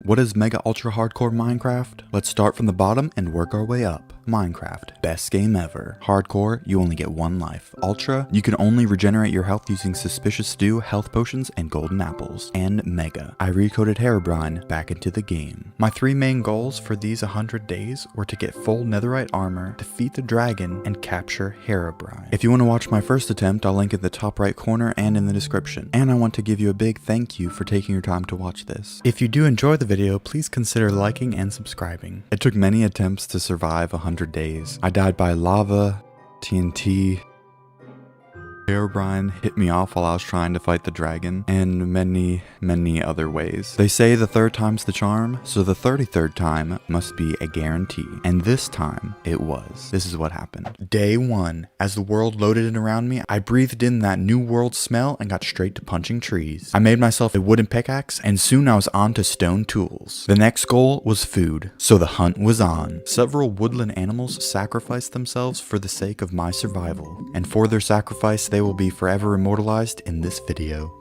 What is Mega Ultra Hardcore Minecraft? Let's start from the bottom and work our way up. Minecraft, best game ever. Hardcore, you only get one life. Ultra, you can only regenerate your health using Suspicious Stew, health potions, and golden apples. And Mega, I recoded Herobrine back into the game. My three main goals for these 100 days were to get full netherite armor, defeat the dragon, and capture Herobrine. If you want to watch my first attempt, I'll link in the top right corner and in the description. And I want to give you a big thank you for taking your time to watch this. If you do enjoy the video, please consider liking and subscribing. It took many attempts to survive 100 days. I died by lava, TNT, Herobrine hit me off while I was trying to fight the dragon, and many other ways. They say the third time's the charm, so the 33rd time must be a guarantee. And this time, it was. This is what happened. Day 1. As the world loaded in around me, I breathed in that new world smell and got straight to punching trees. I made myself a wooden pickaxe, and soon I was on to stone tools. The next goal was food, so the hunt was on. Several woodland animals sacrificed themselves for the sake of my survival, and for their sacrifice, they will be forever immortalized in this video.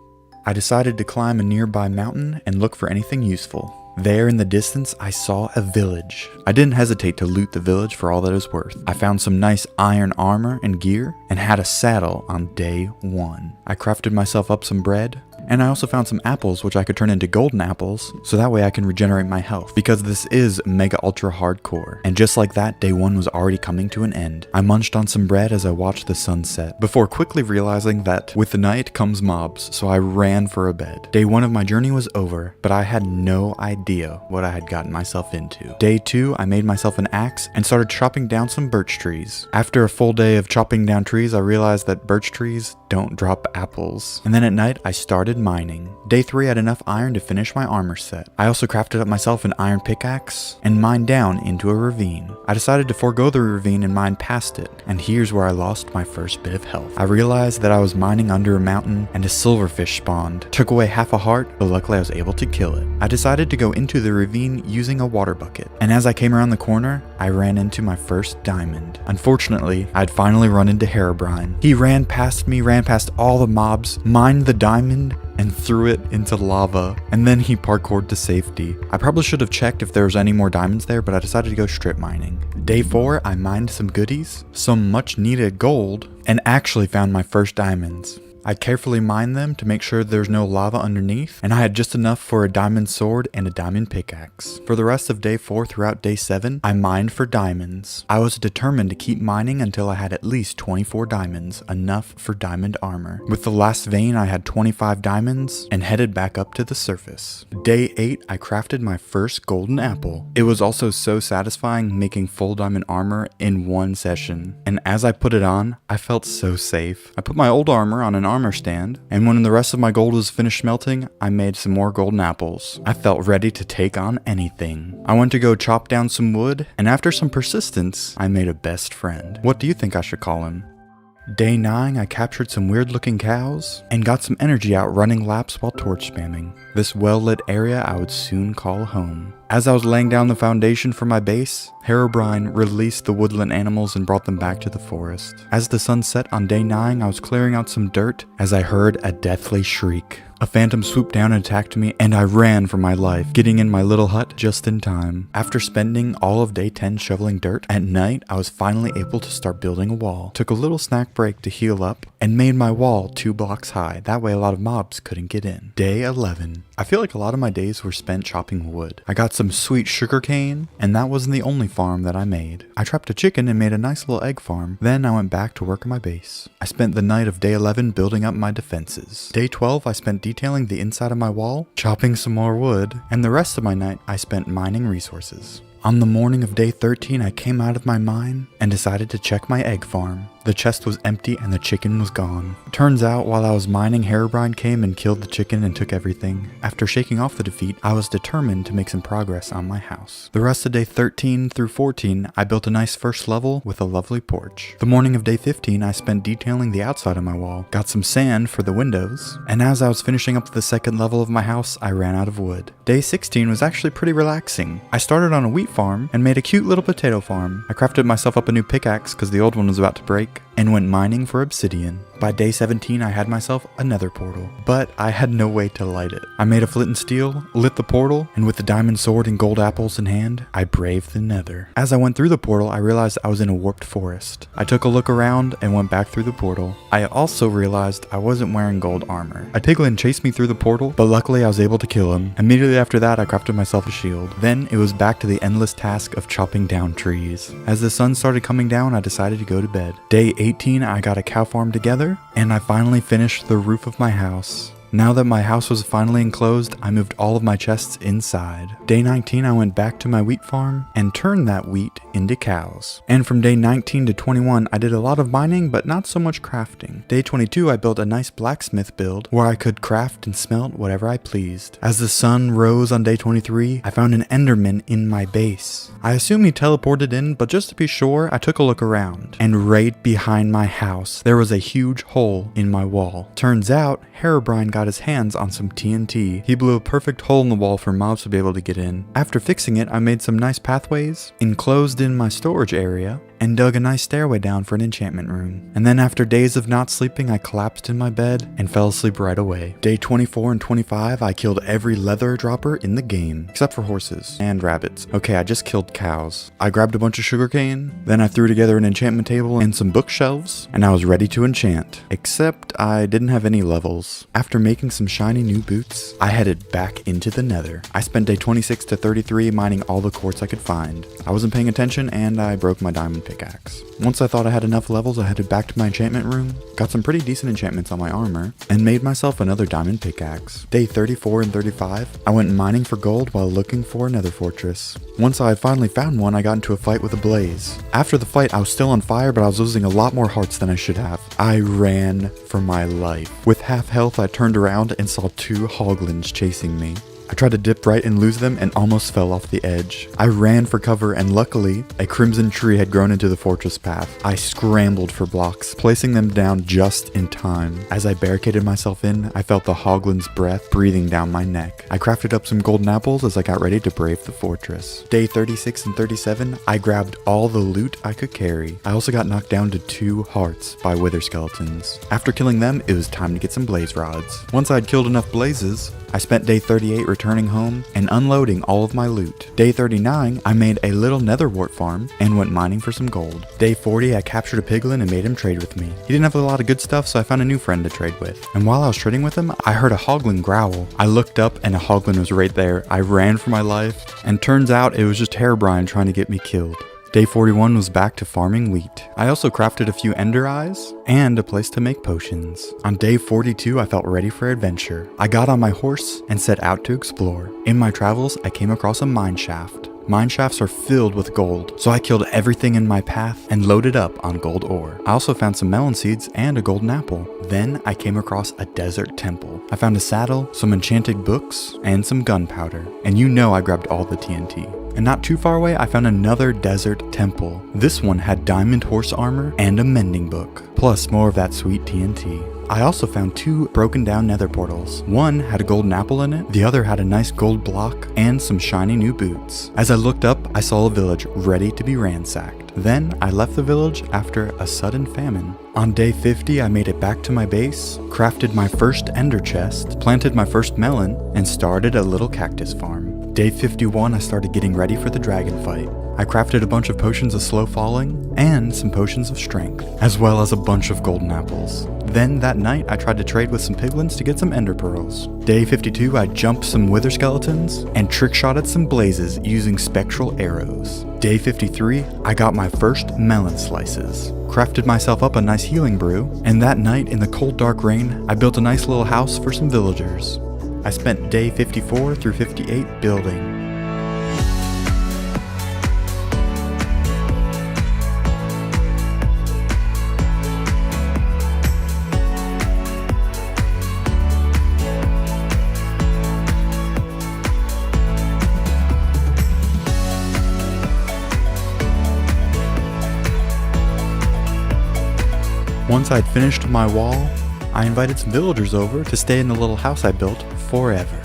I decided to climb a nearby mountain and look for anything useful. There in the distance, I saw a village. I didn't hesitate to loot the village for all that it was worth. I found some nice iron armor and gear and had a saddle on day 1. I crafted myself up some bread, and I also found some apples which I could turn into golden apples, so that way I can regenerate my health, because this is Mega Ultra Hardcore. And just like that, day 1 was already coming to an end. I munched on some bread as I watched the sun set, before quickly realizing that with the night comes mobs, so I ran for a bed. Day 1 of my journey was over, but I had no idea what I had gotten myself into. Day 2, I made myself an axe and started chopping down some birch trees. After a full day of chopping down trees, I realized that birch trees don't drop apples. And then at night, I started mining. Day 3 had enough iron to finish my armor set. I also crafted up myself an iron pickaxe and mined down into a ravine. I decided to forego the ravine and mine past it, and here's where I lost my first bit of health. I realized that I was mining under a mountain and a silverfish spawned. Took away half a heart, but luckily I was able to kill it. I decided to go into the ravine using a water bucket, and as I came around the corner, I ran into my first diamond. Unfortunately, I'd finally run into Herobrine. He ran past me, ran past all the mobs, mined the diamond, and threw it into lava, and then he parkoured to safety. I probably should have checked if there was any more diamonds there, but I decided to go strip mining. Day 4, I mined some goodies, some much needed gold, and actually found my first diamonds. I carefully mined them to make sure there's no lava underneath, and I had just enough for a diamond sword and a diamond pickaxe. For the rest of day 4 throughout day 7, I mined for diamonds. I was determined to keep mining until I had at least 24 diamonds, enough for diamond armor. With the last vein, I had 25 diamonds and headed back up to the surface. Day 8, I crafted my first golden apple. It was also so satisfying making full diamond armor in one session, and as I put it on, I felt so safe. I put my old armor on an armor stand, and when the rest of my gold was finished smelting, I made some more golden apples. I felt ready to take on anything. I went to go chop down some wood, and after some persistence, I made a best friend. What do you think I should call him? Day 9, I captured some weird looking cows and got some energy out running laps while torch spamming. This well lit area I would soon call home. As I was laying down the foundation for my base, Herobrine released the woodland animals and brought them back to the forest. As the sun set on day 9, I was clearing out some dirt as I heard a deathly shriek. A phantom swooped down and attacked me, and I ran for my life, getting in my little hut just in time. After spending all of day 10 shoveling dirt, at night I was finally able to start building a wall. Took a little snack break to heal up, and made my wall 2 blocks high. That way a lot of mobs couldn't get in. Day 11. I feel like a lot of my days were spent chopping wood. I got some sweet sugar cane, and that wasn't the only farm that I made. I trapped a chicken and made a nice little egg farm. Then I went back to work on my base. I spent the night of day 11 building up my defenses. Day 12 I spent detailing the inside of my wall, chopping some more wood, and the rest of my night I spent mining resources. On the morning of day 13, I came out of my mine and decided to check my egg farm. The chest was empty and the chicken was gone. Turns out, while I was mining, Herobrine came and killed the chicken and took everything. After shaking off the defeat, I was determined to make some progress on my house. The rest of day 13 through 14, I built a nice first level with a lovely porch. The morning of day 15, I spent detailing the outside of my wall, got some sand for the windows, and as I was finishing up the second level of my house, I ran out of wood. Day 16 was actually pretty relaxing. I started on a wheat farm and made a cute little potato farm. I crafted myself up a new pickaxe because the old one was about to break. and went mining for obsidian. By day 17, I had myself a nether portal, but I had no way to light it. I made a flint and steel, lit the portal, and with the diamond sword and gold apples in hand, I braved the nether. As I went through the portal, I realized I was in a warped forest. I took a look around and went back through the portal. I also realized I wasn't wearing gold armor. A piglin chased me through the portal, but luckily I was able to kill him. Immediately after that, I crafted myself a shield. Then it was back to the endless task of chopping down trees. As the sun started coming down, I decided to go to bed. Day 18, I got a cow farm together, and I finally finished the roof of my house. Now that my house was finally enclosed, I moved all of my chests inside. Day 19, I went back to my wheat farm and turned that wheat into cows. And from day 19 to 21, I did a lot of mining, but not so much crafting. Day 22, I built a nice blacksmith build where I could craft and smelt whatever I pleased. As the sun rose on day 23, I found an enderman in my base. I assume he teleported in, but just to be sure, I took a look around. And right behind my house, there was a huge hole in my wall. Turns out, Herobrine got his hands on some TNT. He blew a perfect hole in the wall for mobs to be able to get in. After fixing it, I made some nice pathways, enclosed in my storage area, and dug a nice stairway down for an enchantment room. And then after days of not sleeping, I collapsed in my bed and fell asleep right away. Day 24 and 25, I killed every leather dropper in the game, except for horses and rabbits. Okay, I just killed cows. I grabbed a bunch of sugarcane, then I threw together an enchantment table and some bookshelves, and I was ready to enchant. Except I didn't have any levels. After making some shiny new boots, I headed back into the nether. I spent day 26 to 33 mining all the quartz I could find. I wasn't paying attention and I broke my diamond pickaxe. Once I thought I had enough levels, I headed back to my enchantment room, got some pretty decent enchantments on my armor, and made myself another diamond pickaxe. Day 34 and 35, I went mining for gold while looking for another fortress. Once I had finally found one, I got into a fight with a blaze. After the fight, I was still on fire, but I was losing a lot more hearts than I should have. I ran for my life. With half health, I turned around and saw 2 hoglins chasing me. I tried to dip right and lose them and almost fell off the edge. I ran for cover and luckily, a crimson tree had grown into the fortress path. I scrambled for blocks, placing them down just in time. As I barricaded myself in, I felt the hoglin's breath breathing down my neck. I crafted up some golden apples as I got ready to brave the fortress. Day 36 and 37, I grabbed all the loot I could carry. I also got knocked down to 2 hearts by wither skeletons. After killing them, it was time to get some blaze rods. Once I had killed enough blazes, I spent day 38 returning home and unloading all of my loot. Day 39, I made a little nether wart farm and went mining for some gold. Day 40, I captured a piglin and made him trade with me. He didn't have a lot of good stuff, so I found a new friend to trade with. And while I was trading with him, I heard a hoglin growl. I looked up and a hoglin was right there. I ran for my life, and turns out it was just Herobrine trying to get me killed. Day 41 was back to farming wheat. I also crafted a few ender eyes and a place to make potions. On day 42, I felt ready for adventure. I got on my horse and set out to explore. In my travels, I came across a mine shaft. Mine shafts are filled with gold, so I killed everything in my path and loaded up on gold ore. I also found some melon seeds and a golden apple. Then I came across a desert temple. I found a saddle, some enchanted books, and some gunpowder. And you know I grabbed all the TNT. And not too far away, I found another desert temple. This one had diamond horse armor and a mending book, plus more of that sweet TNT. I also found 2 broken down nether portals. One had a golden apple in it, the other had a nice gold block and some shiny new boots. As I looked up, I saw a village ready to be ransacked. Then I left the village after a sudden famine. On day 50, I made it back to my base, crafted my first ender chest, planted my first melon, and started a little cactus farm. Day 51, I started getting ready for the dragon fight. I crafted a bunch of potions of slow falling and some potions of strength, as well as a bunch of golden apples. Then that night, I tried to trade with some piglins to get some ender pearls. Day 52, I jumped some wither skeletons and trick-shotted some blazes using spectral arrows. Day 53, I got my first melon slices, crafted myself up a nice healing brew, and that night in the cold dark rain, I built a nice little house for some villagers. I spent day 54 through 58 building. Once I'd finished my wall, I invited some villagers over to stay in the little house I built forever.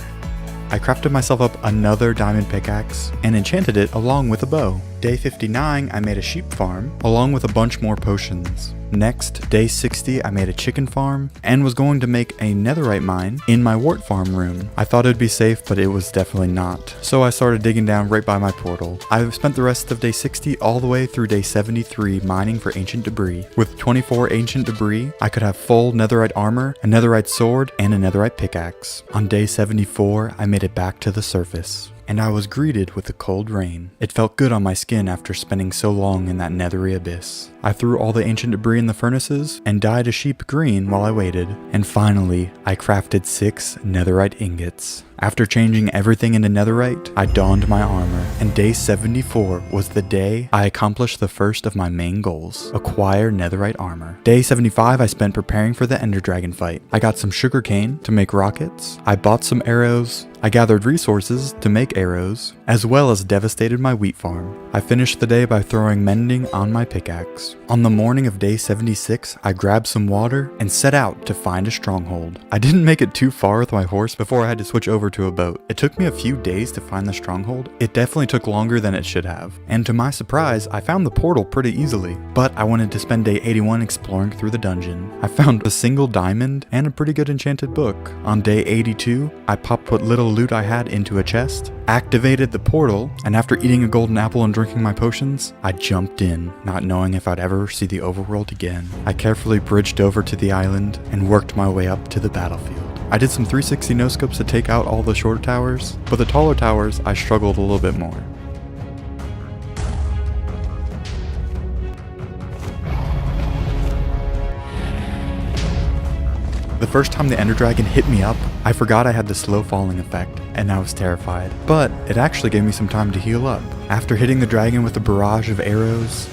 I crafted myself up another diamond pickaxe and enchanted it along with a bow. Day 59, I made a sheep farm, along with a bunch more potions. Next, day 60, I made a chicken farm, and was going to make a netherite mine in my wart farm room. I thought it'd be safe, but it was definitely not. So I started digging down right by my portal. I spent the rest of day 60 all the way through day 73 mining for ancient debris. With 24 ancient debris, I could have full netherite armor, a netherite sword, and a netherite pickaxe. On day 74, I made it back to the surface, and I was greeted with a cold rain. It felt good on my skin after spending so long in that nethery abyss. I threw all the ancient debris in the furnaces and dyed a sheep green while I waited. And finally, I crafted 6 netherite ingots. After changing everything into netherite, I donned my armor, and day 74 was the day I accomplished the first of my main goals, acquire netherite armor. Day 75 I spent preparing for the ender dragon fight. I got some sugarcane to make rockets, I bought some arrows, I gathered resources to make arrows, as well as devastated my wheat farm. I finished the day by throwing mending on my pickaxe. On the morning of day 76, I grabbed some water and set out to find a stronghold. I didn't make it too far with my horse before I had to switch over to a boat. It took me a few days to find the stronghold. It definitely took longer than it should have. And to my surprise, I found the portal pretty easily. But I wanted to spend day 81 exploring through the dungeon. I found a single diamond and a pretty good enchanted book. On day 82, I popped what little loot I had into a chest, activated the portal, and after eating a golden apple and drinking my potions, I jumped in, not knowing if I'd ever see the overworld again. I carefully bridged over to the island and worked my way up to the battlefield. I did some 360 no-scopes to take out all the shorter towers, but the taller towers I struggled a little bit more. The first time the ender dragon hit me up, I forgot I had the slow falling effect, and I was terrified. But it actually gave me some time to heal up. After hitting the dragon with a barrage of arrows,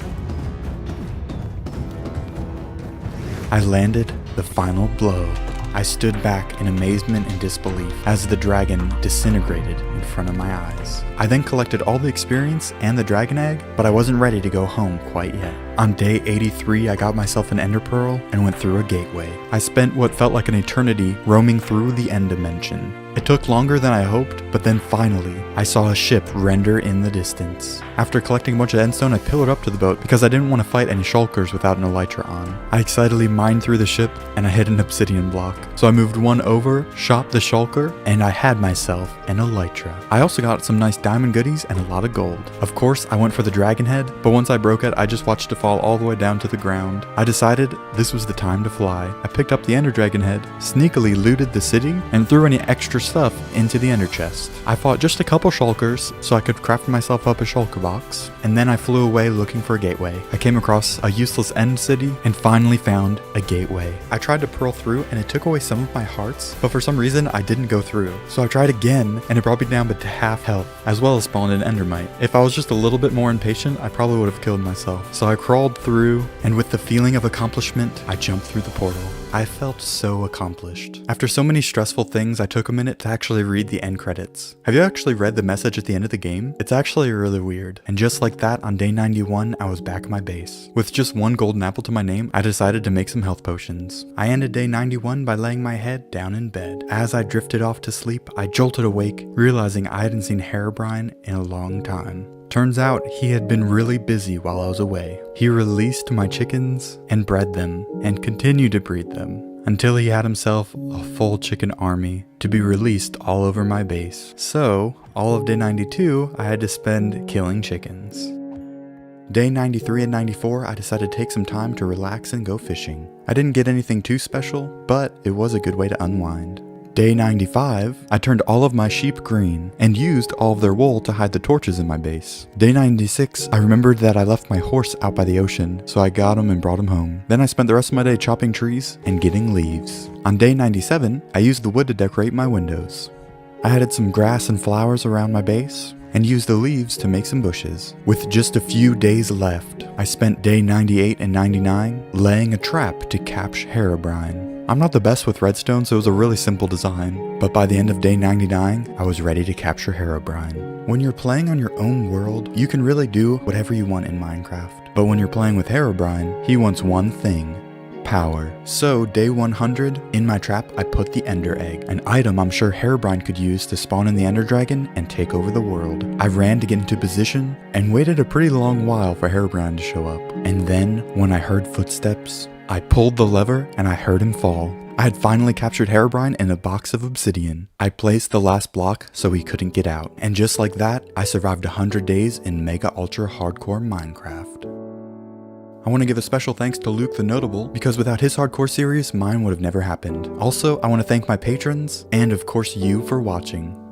I landed the final blow. I stood back in amazement and disbelief as the dragon disintegrated in front of my eyes. I then collected all the experience and the dragon egg, but I wasn't ready to go home quite yet. On day 83, I got myself an ender pearl and went through a gateway. I spent what felt like an eternity roaming through the end dimension. It took longer than I hoped, but then finally, I saw a ship render in the distance. After collecting a bunch of endstone, I pillared up to the boat because I didn't want to fight any shulkers without an elytra on. I excitedly mined through the ship, and I hit an obsidian block. So I moved one over, shot the shulker, and I had myself an elytra. I also got some nice diamond goodies and a lot of gold. Of course, I went for the dragon head, but once I broke it, I just watched it fall all the way down to the ground. I decided this was the time to fly. I picked up the ender dragon head, sneakily looted the city, and threw any extra stuff into the ender chest. I fought just a couple shulkers so I could craft myself up a shulker box, and then I flew away looking for a gateway. I came across a useless end city and finally found a gateway. I tried to pearl through and it took away some of my hearts, but for some reason I didn't go through. So I tried again and it brought me down to half health, as well as spawned an endermite. If I was just a little bit more impatient, I probably would have killed myself. So I crawled through, and with the feeling of accomplishment, I jumped through the portal. I felt so accomplished. After so many stressful things, I took a minute to actually read the end credits. Have you actually read the message at the end of the game? It's actually really weird. And just like that, on day 91, I was back at my base. With just one golden apple to my name, I decided to make some health potions. I ended day 91 by laying my head down in bed. As I drifted off to sleep, I jolted awake, realizing I hadn't seen Herobrine in a long time. Turns out he had been really busy while I was away. He released my chickens and bred them, and continued to breed them, until he had himself a full chicken army to be released all over my base. So, all of day 92, I had to spend killing chickens. Day 93 and 94, I decided to take some time to relax and go fishing. I didn't get anything too special, but it was a good way to unwind. Day 95, I turned all of my sheep green and used all of their wool to hide the torches in my base. Day 96, I remembered that I left my horse out by the ocean, so I got him and brought him home. Then I spent the rest of my day chopping trees and getting leaves. On day 97, I used the wood to decorate my windows. I added some grass and flowers around my base, and used the leaves to make some bushes. With just a few days left, I spent day 98 and 99 laying a trap to capture Herobrine. I'm not the best with redstone, so it was a really simple design, but by the end of day 99, I was ready to capture Herobrine. When you're playing on your own world, you can really do whatever you want in Minecraft. But when you're playing with Herobrine, he wants one thing: power. So day 100, in my trap I put the Ender Egg, an item I'm sure Herobrine could use to spawn in the Ender Dragon and take over the world. I ran to get into position and waited a pretty long while for Herobrine to show up. And then, when I heard footsteps, I pulled the lever and I heard him fall. I had finally captured Herobrine in a box of obsidian. I placed the last block so he couldn't get out. And just like that, I survived 100 days in Mega Ultra Hardcore Minecraft. I want to give a special thanks to Luke the Notable, because without his hardcore series, mine would have never happened. Also, I want to thank my patrons, and of course you for watching.